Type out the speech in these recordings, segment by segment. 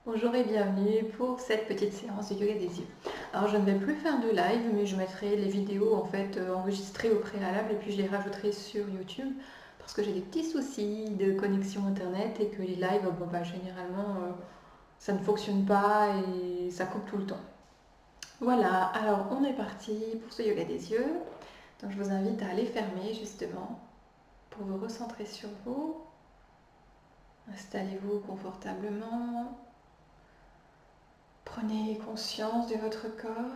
Bonjour et bienvenue pour cette petite séance de yoga des yeux. Alors je ne vais plus faire de live, mais je mettrai les vidéos en fait enregistrées au préalable et puis je les rajouterai sur YouTube parce que j'ai des petits soucis de connexion internet et que les lives, généralement ça ne fonctionne pas et ça coupe tout le temps. Voilà, alors on est parti pour ce yoga des yeux. Donc je vous invite à les fermer justement pour vous recentrer sur vous. Installez-vous confortablement. Prenez conscience de votre corps.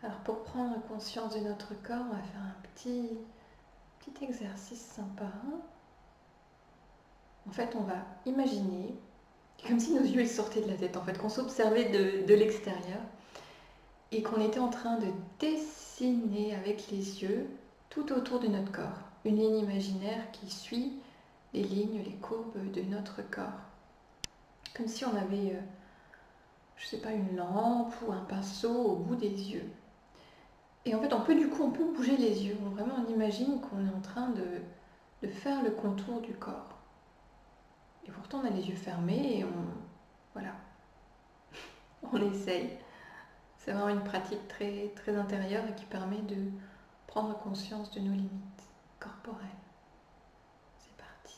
Alors pour prendre conscience de notre corps, on va faire un petit exercice sympa. En fait, on va imaginer, comme si nos yeux sortaient de la tête, en fait, qu'on s'observait de l'extérieur et qu'on était en train de dessiner avec les yeux tout autour de notre corps. Une ligne imaginaire qui suit les lignes, les courbes de notre corps. Comme si on avait, je sais pas, une lampe ou un pinceau au bout des yeux. Et en fait, on peut bouger les yeux. Vraiment, on imagine qu'on est en train de faire le contour du corps. Et pourtant, on a les yeux fermés et voilà, on essaye. C'est vraiment une pratique très, très intérieure et qui permet de prendre conscience de nos limites corporelles. C'est parti.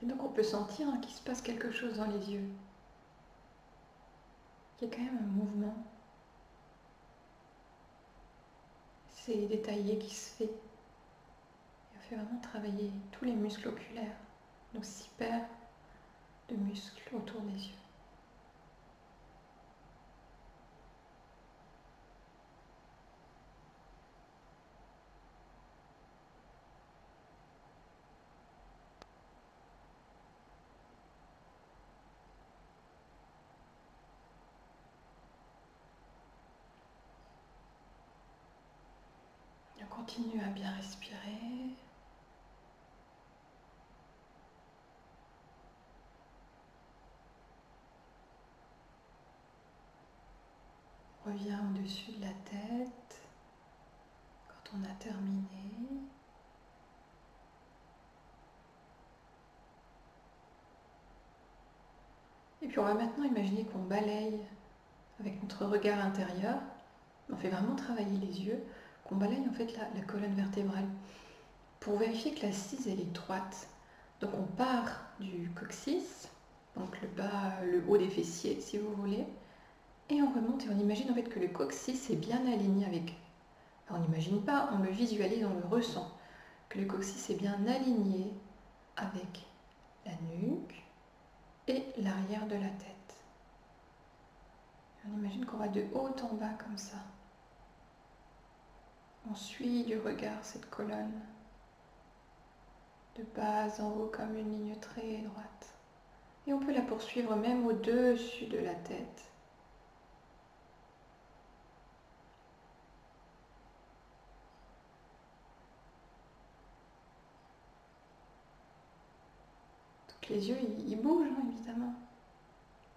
Et donc, on peut sentir qu'il se passe quelque chose dans les yeux. Il y a quand même un mouvement. C'est détaillé qui se fait. Et on fait vraiment travailler tous les muscles oculaires, nos 6 paires de muscles autour des yeux. On continue à bien respirer. On revient au-dessus de la tête quand on a terminé. Et puis on va maintenant imaginer qu'on balaye avec notre regard intérieur. On fait vraiment travailler les yeux, qu'on balaye en fait la colonne vertébrale pour vérifier que l'assise elle est droite. Donc on part du coccyx, donc le bas, le haut des fessiers si vous voulez, et on remonte et on imagine en fait que le coccyx est bien aligné avec. Enfin, on n'imagine pas, on le visualise, on le ressent, que le coccyx est bien aligné avec la nuque et l'arrière de la tête. On imagine qu'on va de haut en bas comme ça. On suit du regard cette colonne, de bas en haut comme une ligne très droite. Et on peut la poursuivre même au-dessus de la tête. Donc les yeux, ils bougent évidemment,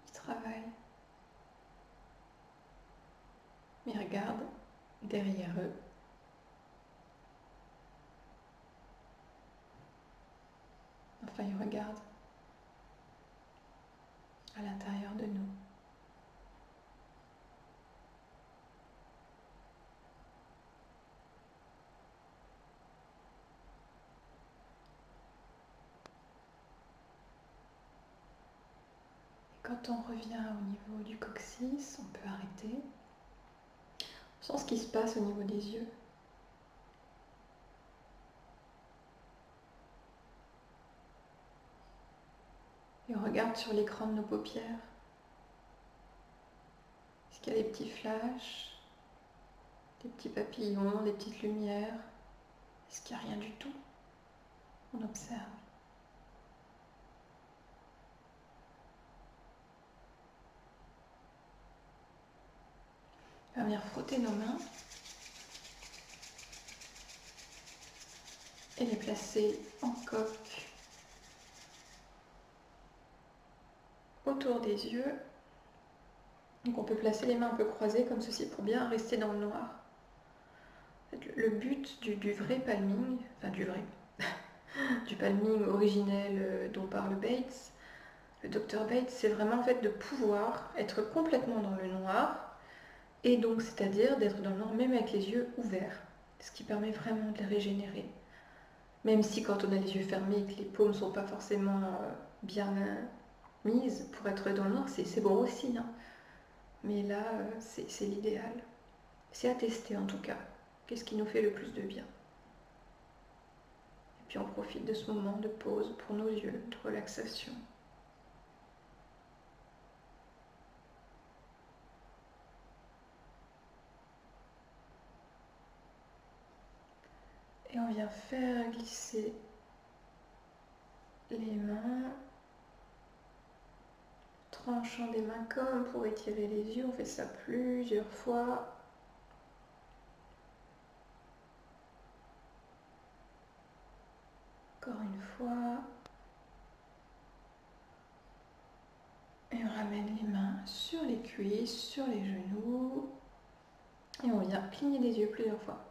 ils travaillent. Mais ils regardent derrière eux. Enfin, ils regardent à l'intérieur de nous. Et quand on revient au niveau du coccyx, on peut arrêter. On sent ce qui se passe au niveau des yeux. Et on regarde sur l'écran de nos paupières. Est-ce qu'il y a des petits flashs, des petits papillons, des petites lumières? Est-ce qu'il n'y a rien du tout? On observe. On va venir frotter nos mains et les placer en coque autour des yeux. Donc on peut placer les mains un peu croisées comme ceci pour bien rester dans le noir. En fait, le but du vrai palming, enfin du palming originel dont parle Bates, le docteur Bates, c'est vraiment en fait de pouvoir être complètement dans le noir, et donc c'est-à-dire d'être dans le noir même avec les yeux ouverts, ce qui permet vraiment de les régénérer. Même si quand on a les yeux fermés et que les paumes ne sont pas forcément bien mises pour être dans le noir, c'est bon aussi, hein. Mais là, c'est l'idéal. C'est à tester en tout cas. Qu'est-ce qui nous fait le plus de bien? Et puis on profite de ce moment de pause pour nos yeux, de relaxation. Et on vient faire glisser les mains, tranchant des mains comme pour étirer les yeux. On fait ça plusieurs fois. Encore une fois. Et on ramène les mains sur les cuisses, sur les genoux. Et on vient cligner les yeux plusieurs fois.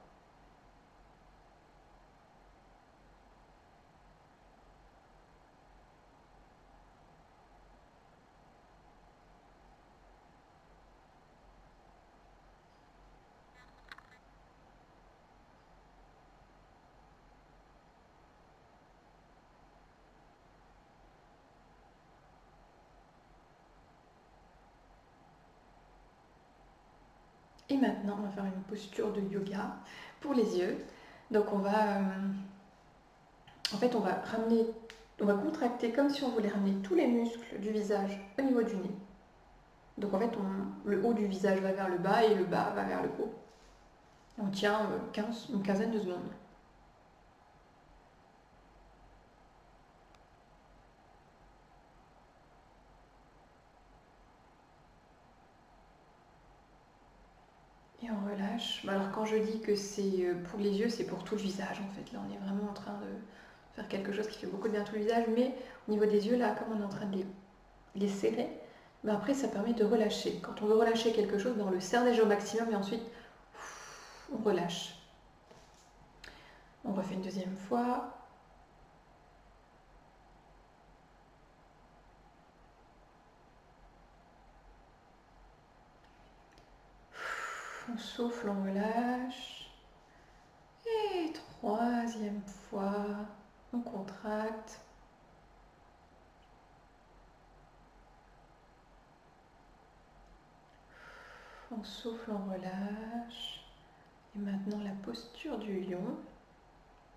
Et maintenant, on va faire une posture de yoga pour les yeux. Donc on va, en fait, on va contracter comme si on voulait ramener tous les muscles du visage au niveau du nez. Donc en fait, le haut du visage va vers le bas et le bas va vers le haut. On tient une quinzaine de secondes. Et on relâche. Alors quand je dis que c'est pour les yeux, c'est pour tout le visage en fait. Là, on est vraiment en train de faire quelque chose qui fait beaucoup de bien à tout le visage. Mais au niveau des yeux, là, comme on est en train de les serrer, ben après, ça permet de relâcher. Quand on veut relâcher quelque chose, ben on le serre déjà au maximum et ensuite, on relâche. On refait une deuxième fois. On souffle, on relâche. Et troisième fois, on contracte. On souffle, on relâche. Et maintenant la posture du lion.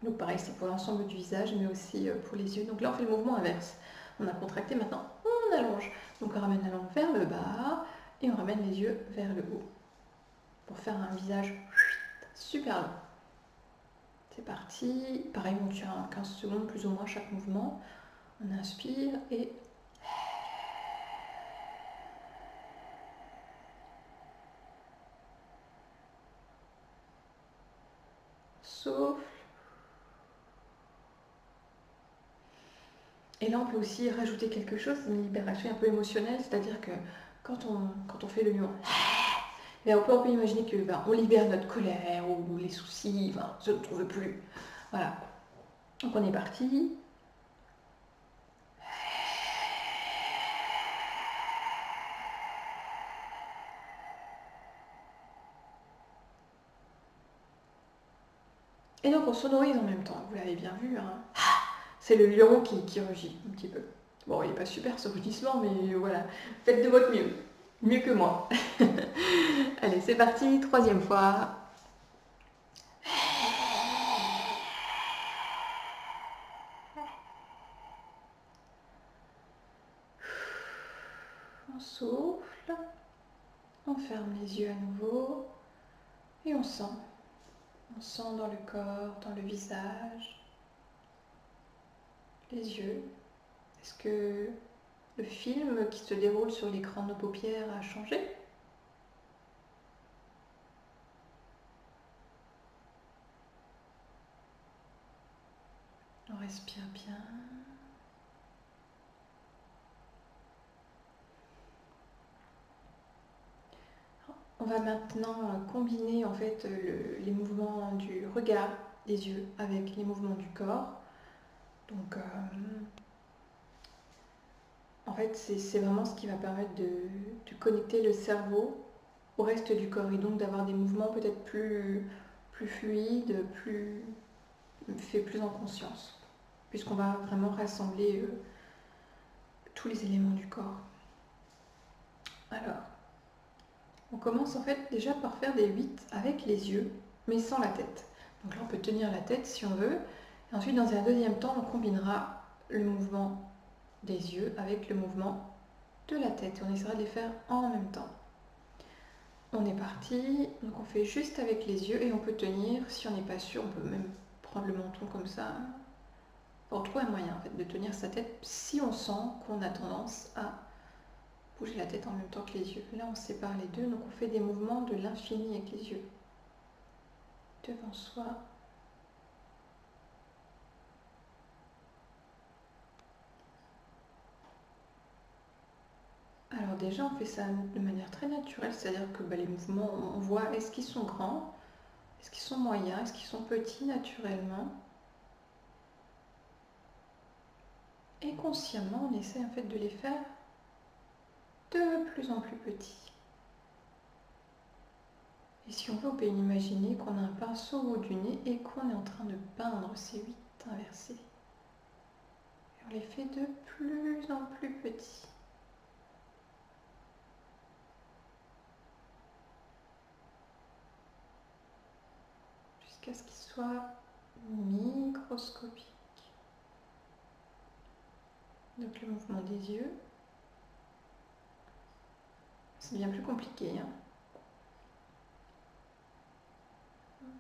Donc pareil, c'est pour l'ensemble du visage, mais aussi pour les yeux. Donc là, on fait le mouvement inverse. On a contracté, maintenant on allonge. Donc on ramène la langue vers le bas et on ramène les yeux vers le haut. Pour faire un visage super long. C'est parti. Pareil, on tient 15 secondes plus ou moins chaque mouvement. On inspire et souffle. Et là, on peut aussi rajouter quelque chose, une libération un peu émotionnelle, c'est-à-dire que quand on fait le lion, on peut imaginer que on libère notre colère ou les soucis, ce dont on ne veut plus. Voilà. Donc on est parti. Et donc on sonorise en même temps, vous l'avez bien vu, hein. C'est le lion qui rugit un petit peu. Bon, il n'est pas super ce rugissement, mais voilà, faites de votre mieux. Mieux que moi. Allez, c'est parti, troisième fois. On souffle, on ferme les yeux à nouveau et on sent. On sent dans le corps, dans le visage, les yeux. Est-ce que le film qui se déroule sur l'écran de nos paupières a changé? On respire bien. va maintenant combiner en fait les mouvements du regard des yeux avec les mouvements du corps. Donc en fait c'est vraiment ce qui va permettre de connecter le cerveau au reste du corps et donc d'avoir des mouvements peut-être plus fluides, fait plus en conscience, puisqu'on va vraiment rassembler tous les éléments du corps. Alors, on commence en fait déjà par faire des 8 avec les yeux, mais sans la tête. Donc là, on peut tenir la tête si on veut. Et ensuite, dans un deuxième temps, on combinera le mouvement des yeux avec le mouvement de la tête. Et on essaiera de les faire en même temps. On est parti. Donc on fait juste avec les yeux et on peut tenir. Si on n'est pas sûr, on peut même prendre le menton comme ça. Pour trouver un moyen en fait, de tenir sa tête si on sent qu'on a tendance à bouger la tête en même temps que les yeux. Là, on sépare les deux, donc on fait des mouvements de l'infini avec les yeux. Devant soi. Alors déjà, on fait ça de manière très naturelle, c'est-à-dire que les mouvements, on voit est-ce qu'ils sont grands, est-ce qu'ils sont moyens, est-ce qu'ils sont petits naturellement. Et consciemment, on essaie en fait de les faire de plus en plus petits. Et si on veut, on peut imaginer qu'on a un pinceau au bout du nez et qu'on est en train de peindre ces 8 inversés. Et on les fait de plus en plus petits. Jusqu'à ce qu'ils soient microscopiques. Donc le mouvement des yeux. C'est bien plus compliqué.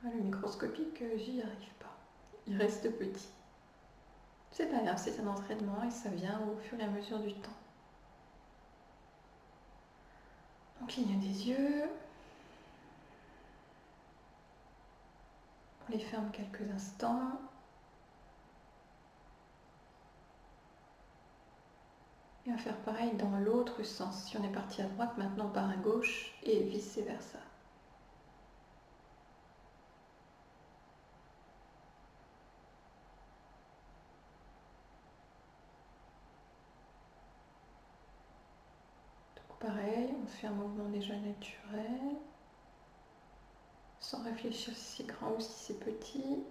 Le microscopique, j'y arrive pas. Il reste petit. C'est pas grave, c'est un entraînement et ça vient au fur et à mesure du temps. On clignote des yeux. On les ferme quelques instants. Et on va faire pareil dans l'autre sens. Si on est parti à droite, maintenant on part à gauche et vice versa. Donc pareil, on fait un mouvement déjà naturel, sans réfléchir si c'est grand ou si c'est petit.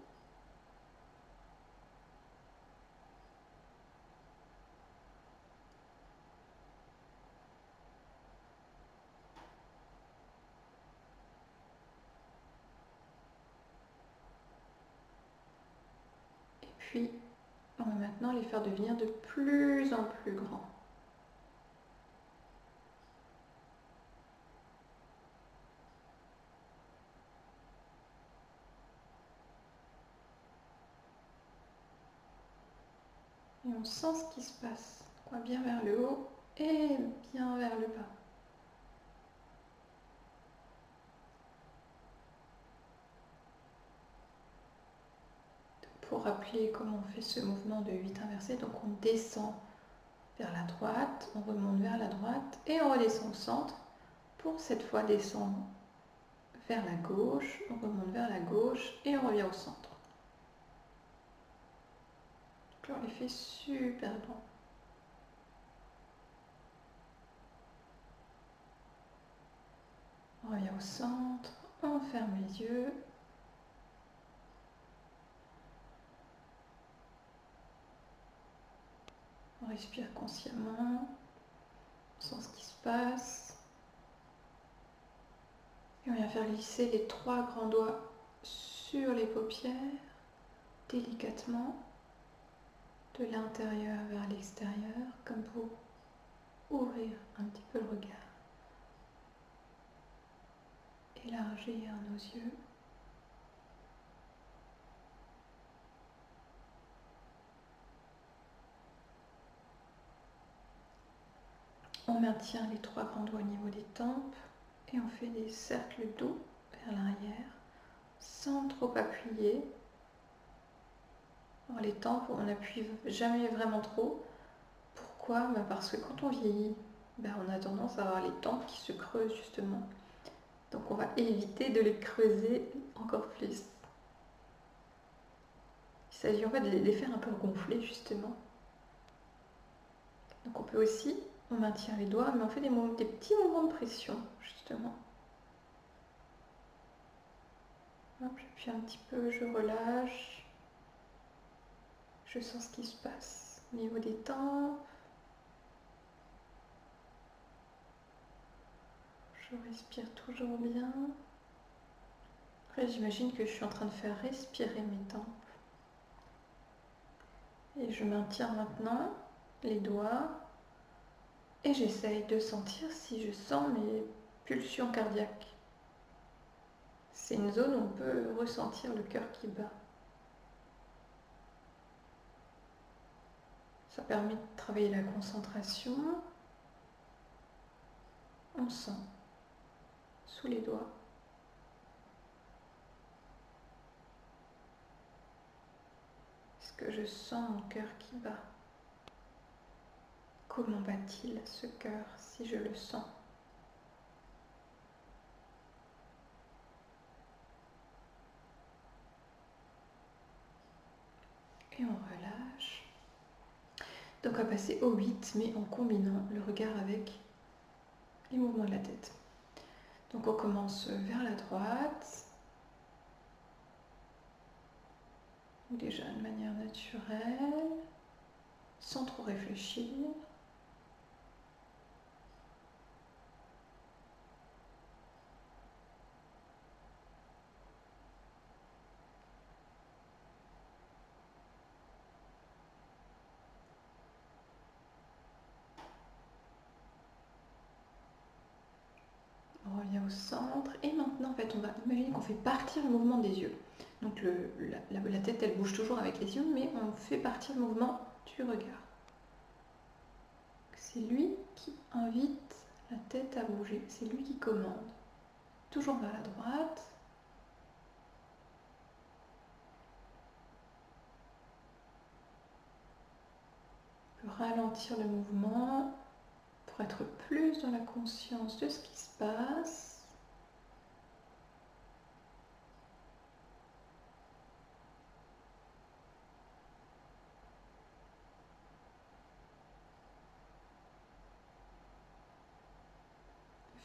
Et puis, on va maintenant les faire devenir de plus en plus grands. Et on sent ce qui se passe. On va bien vers le haut et bien vers le bas. Pour rappeler comment on fait ce mouvement de 8 inversés, donc on descend vers la droite, on remonte vers la droite et on redescend au centre pour cette fois descendre vers la gauche, on remonte vers la gauche et on revient au centre. Donc là on les fait super grands. On revient au centre, on ferme les yeux. On respire consciemment, on sent ce qui se passe. Et on vient faire glisser les 3 grands doigts sur les paupières, délicatement, de l'intérieur vers l'extérieur, comme pour ouvrir un petit peu le regard. Élargir nos yeux. On maintient les 3 grands doigts au niveau des tempes et on fait des cercles doux vers l'arrière sans trop appuyer. Alors les tempes, on n'appuie jamais vraiment trop. Pourquoi? Parce que quand on vieillit, on a tendance à avoir les tempes qui se creusent justement. Donc on va éviter de les creuser encore plus. Il s'agit en fait de les faire un peu gonfler justement. Donc on peut aussi, on maintient les doigts, mais on fait des petits mouvements de pression justement. Hop, puis un petit peu, je relâche. Je sens ce qui se passe au niveau des tempes. Je respire toujours bien. Après, j'imagine que je suis en train de faire respirer mes tempes. Et je maintiens maintenant les doigts. Et j'essaye de sentir si je sens mes pulsions cardiaques. C'est une zone où on peut ressentir le cœur qui bat. Ça permet de travailler la concentration. On sent sous les doigts. Est-ce que je sens mon cœur qui bat? Comment bat-il ce cœur si je le sens? Et on relâche. Donc on va passer au 8, mais en combinant le regard avec les mouvements de la tête. Donc on commence vers la droite, déjà de manière naturelle, sans trop réfléchir. On revient au centre et maintenant en fait on va imaginer qu'on fait partir le mouvement des yeux. Donc la tête elle bouge toujours avec les yeux, mais on fait partir le mouvement du regard. C'est lui qui invite la tête à bouger, c'est lui qui commande. Toujours vers la droite. On peut ralentir le mouvement pour être plus dans la conscience de ce qui se passe.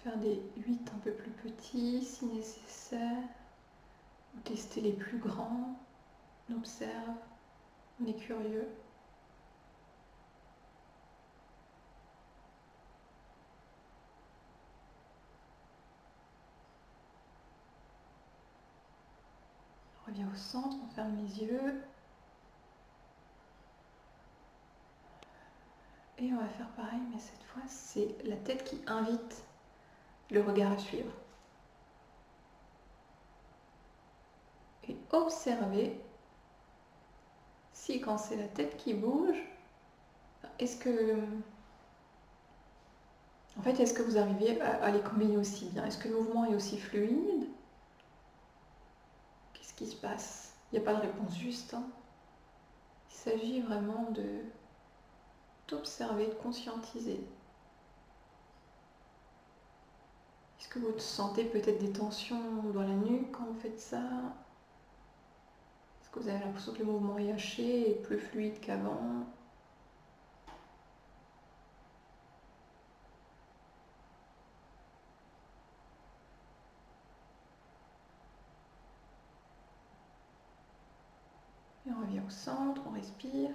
Faire des 8 un peu plus petits si nécessaire, ou tester les plus grands, on observe, on est curieux. On revient au centre, on ferme les yeux. Et on va faire pareil, mais cette fois c'est la tête qui invite le regard à suivre. Et observer si quand c'est la tête qui bouge, est-ce que vous arrivez à les combiner aussi bien? Est-ce que le mouvement est aussi fluide? Qu'est-ce qui se passe? Il n'y a pas de réponse juste. Il s'agit vraiment d'observer, de conscientiser. Est-ce que vous sentez peut-être des tensions dans la nuque quand vous faites ça? Est-ce que vous avez l'impression que le mouvement est haché et plus fluide qu'avant? Et on revient au centre, on respire.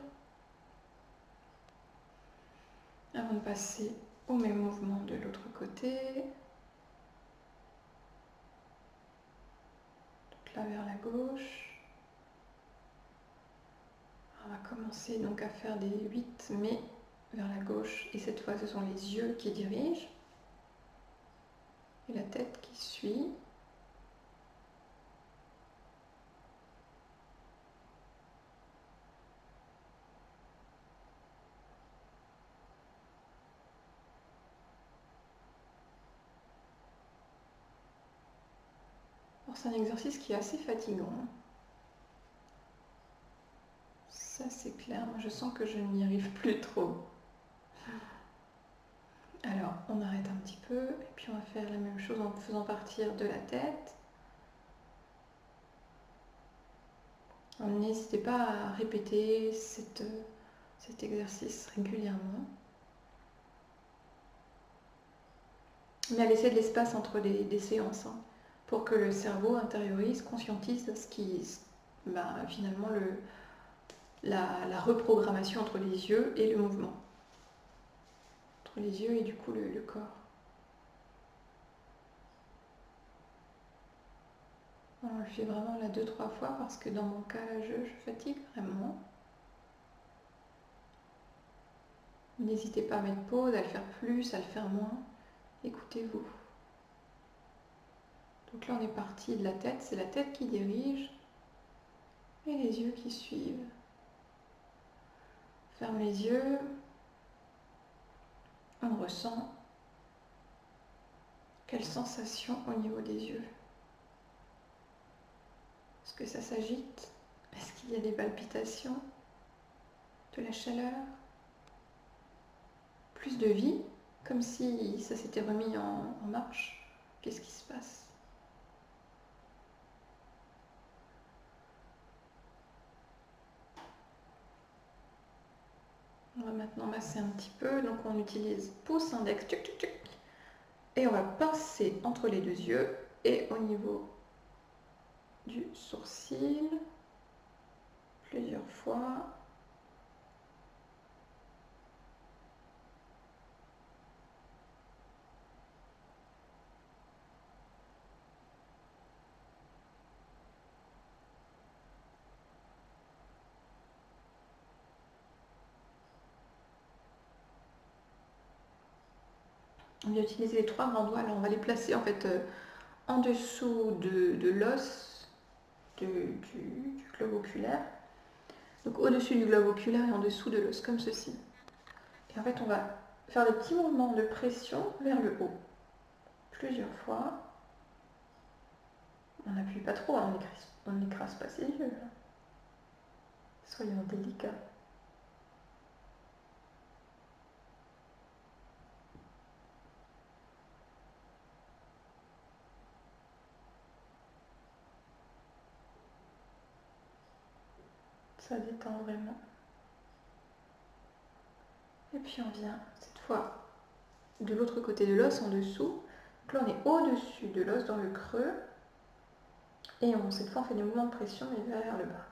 Avant de passer au même mouvement de l'autre côté. Donc là vers la gauche. On va commencer donc à faire des 8 mais vers la gauche. Et cette fois ce sont les yeux qui dirigent. Et la tête qui suit. C'est un exercice qui est assez fatigant. Ça c'est clair, moi je sens que je n'y arrive plus trop. Alors, Alors, on arrête un petit peu, et puis on va faire la même chose en faisant partir de la tête. N'hésitez pas à répéter cet exercice régulièrement. Mais à laisser de l'espace entre des séances, hein, pour que le cerveau intériorise, conscientise ce qui, finalement, la reprogrammation entre les yeux et le mouvement. Entre les yeux et du coup le corps. On le fait vraiment là 2-3 fois parce que dans mon cas, là, je fatigue vraiment. N'hésitez pas à mettre pause, à le faire plus, à le faire moins. Écoutez-vous. Donc là, on est parti de la tête, c'est la tête qui dirige et les yeux qui suivent. Ferme les yeux, on ressent quelle sensation au niveau des yeux. Est-ce que ça s'agite? Est-ce qu'il y a des palpitations? De la chaleur? Plus de vie? Comme si ça s'était remis en marche? Qu'est-ce qui se passe? On va maintenant masser un petit peu, donc on utilise pouce, index, tchuc, tchuc, tchuc, et on va pincer entre les deux yeux et au niveau du sourcil, plusieurs fois. On va utiliser les 3 grands doigts, là on va les placer en fait en dessous de l'os du globe oculaire. Donc au-dessus du globe oculaire et en dessous de l'os, comme ceci. Et en fait, on va faire des petits mouvements de pression vers le haut. Plusieurs fois. On n'appuie pas trop, hein, on n'écrase pas ses yeux. Soyons délicats. Ça détend vraiment. Et puis on vient, cette fois, de l'autre côté de l'os, en dessous. Donc là, on est au-dessus de l'os, dans le creux. Et cette fois, on fait des mouvements de pression, mais vers le bas.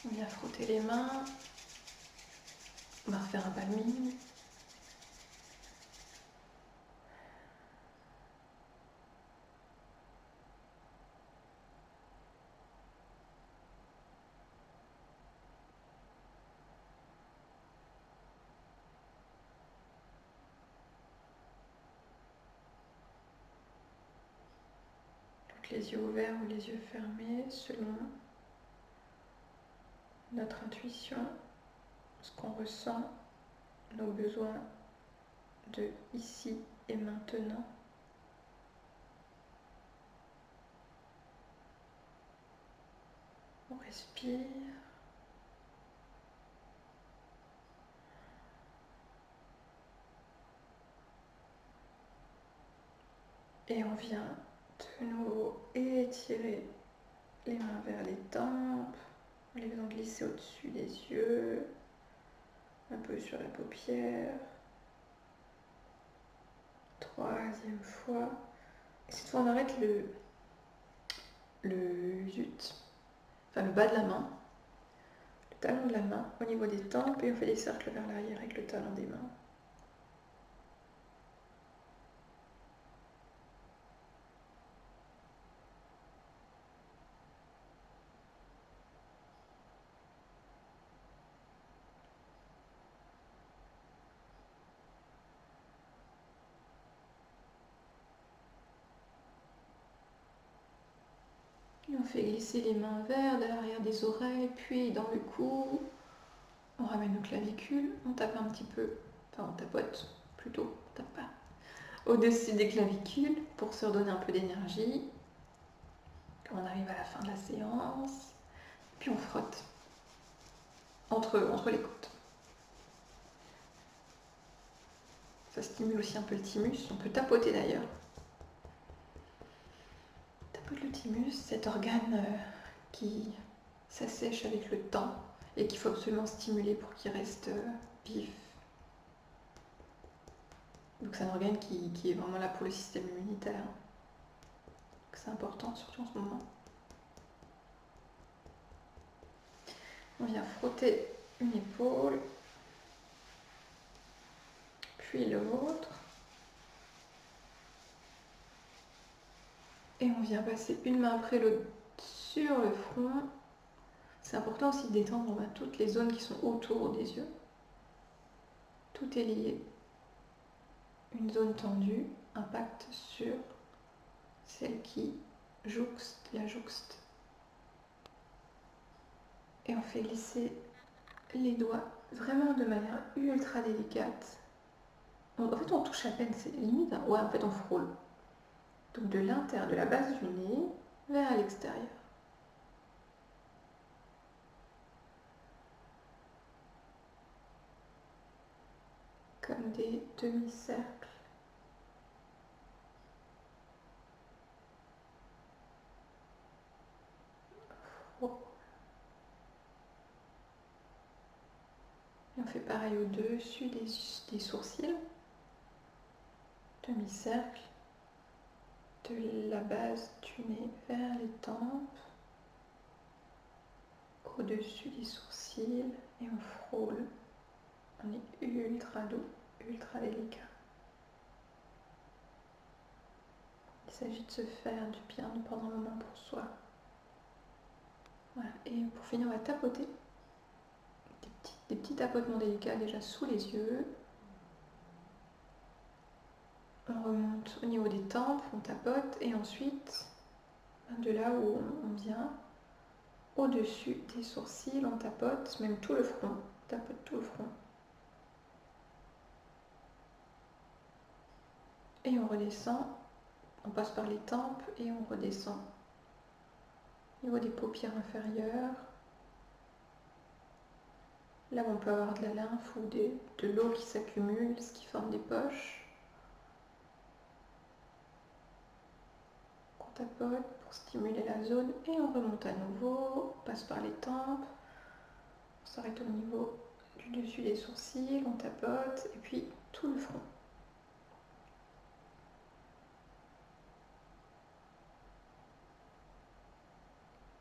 On vient frotter les mains. On va refaire un palming. Donc les yeux ouverts ou les yeux fermés, selon notre intuition, ce qu'on ressent, nos besoins de ici et maintenant. On respire. Et on vient de nouveau étirer les mains vers les tempes, en les faisant glisser au-dessus des yeux, un peu sur la paupière. 3e fois. Et cette fois, on arrête le bas de la main, le talon de la main au niveau des tempes et on fait des cercles vers l'arrière avec le talon des mains. Et on fait glisser les mains vers de l'arrière des oreilles, puis dans le cou, On ramène nos clavicules, on tape un petit peu, enfin on tapote plutôt, on tape pas, au-dessus des clavicules pour se redonner un peu d'énergie. Quand on arrive à la fin de la séance, puis on frotte entre les côtes. Ça stimule aussi un peu le thymus, on peut tapoter d'ailleurs. Tapote le thymus, cet organe qui s'assèche avec le temps et qu'il faut absolument stimuler pour qu'il reste vif. Donc c'est un organe qui est vraiment là pour le système immunitaire. C'est important, surtout en ce moment. On vient frotter une épaule, puis l'autre. Et on vient passer une main après l'autre sur le front. C'est important aussi de détendre toutes les zones qui sont autour des yeux. Tout est lié. Une zone tendue impacte sur celle qui jouxte la jouxte. Et on fait glisser les doigts vraiment de manière ultra délicate. En fait, on touche à peine, c'est limite. Ouais, en fait, on frôle. Donc de l'intérieur, de la base du nez vers l'extérieur. Comme des demi-cercles. Oh. Et on fait pareil au-dessus des sourcils. Demi-cercle. De la base du nez vers les tempes. Au-dessus des sourcils. Et on frôle. On est ultra doux, ultra délicat. Il s'agit de se faire du bien pendant un moment pour soi. Voilà. Et pour finir, on va tapoter. Des petits tapotements délicats déjà sous les yeux. On remonte au niveau des tempes, on tapote et ensuite, de là où on vient, au-dessus des sourcils, on tapote, même tout le front, on tapote tout le front. Et on redescend, on passe par les tempes et on redescend au niveau des paupières inférieures. Là où on peut avoir de la lymphe ou de l'eau qui s'accumule, ce qui forme des poches. On tapote pour stimuler la zone et on remonte à nouveau, on passe par les tempes, on s'arrête au niveau du dessus des sourcils, on tapote et puis tout le front.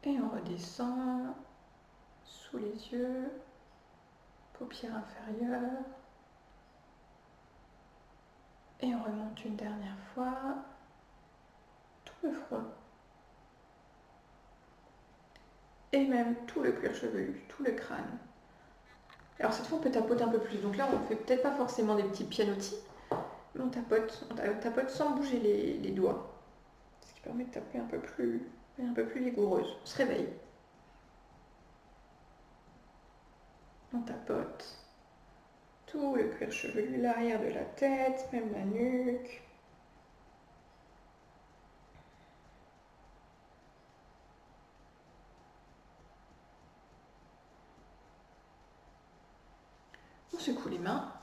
Et on redescend sous les yeux, paupières inférieures. Et on remonte une dernière fois, tout le front. Et même tout le cuir chevelu, tout le crâne. Alors cette fois on peut tapoter un peu plus. Donc là on fait peut-être pas forcément des petits pianotis, mais on tapote sans bouger les doigts. Ce qui permet de taper un peu plus vigoureuse. On se réveille. On tapote tout le cuir chevelu, l'arrière de la tête, même la nuque. On secoue les mains.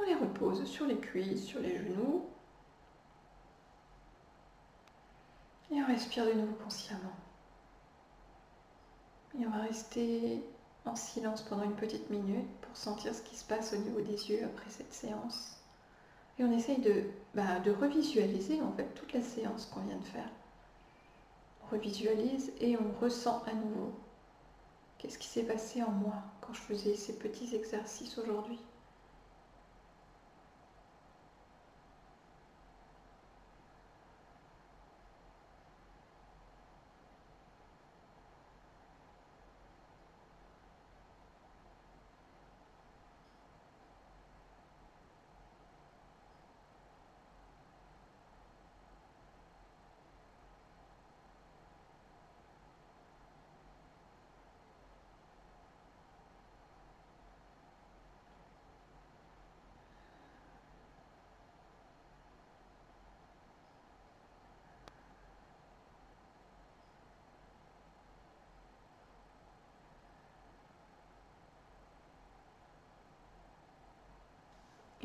On les repose sur les cuisses, sur les genoux. Et on respire de nouveau consciemment. Et on va rester en silence pendant une petite minute pour sentir ce qui se passe au niveau des yeux après cette séance. Et on essaye de revisualiser en fait toute la séance qu'on vient de faire. On revisualise et on ressent à nouveau. Qu'est-ce qui s'est passé en moi quand je faisais ces petits exercices aujourd'hui ?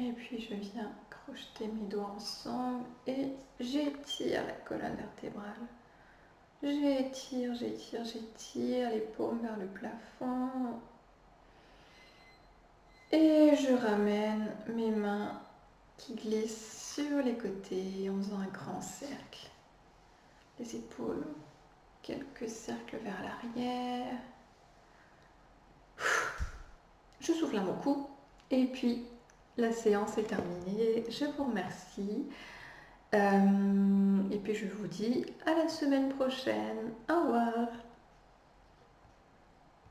Et puis je viens crocheter mes doigts ensemble et j'étire la colonne vertébrale. J'étire, j'étire, j'étire les paumes vers le plafond. Et je ramène mes mains qui glissent sur les côtés en faisant un grand cercle. Les épaules, quelques cercles vers l'arrière. Je souffle à mon cou et puis la séance est terminée. Je vous remercie. Et puis je vous dis à la semaine prochaine. Au revoir.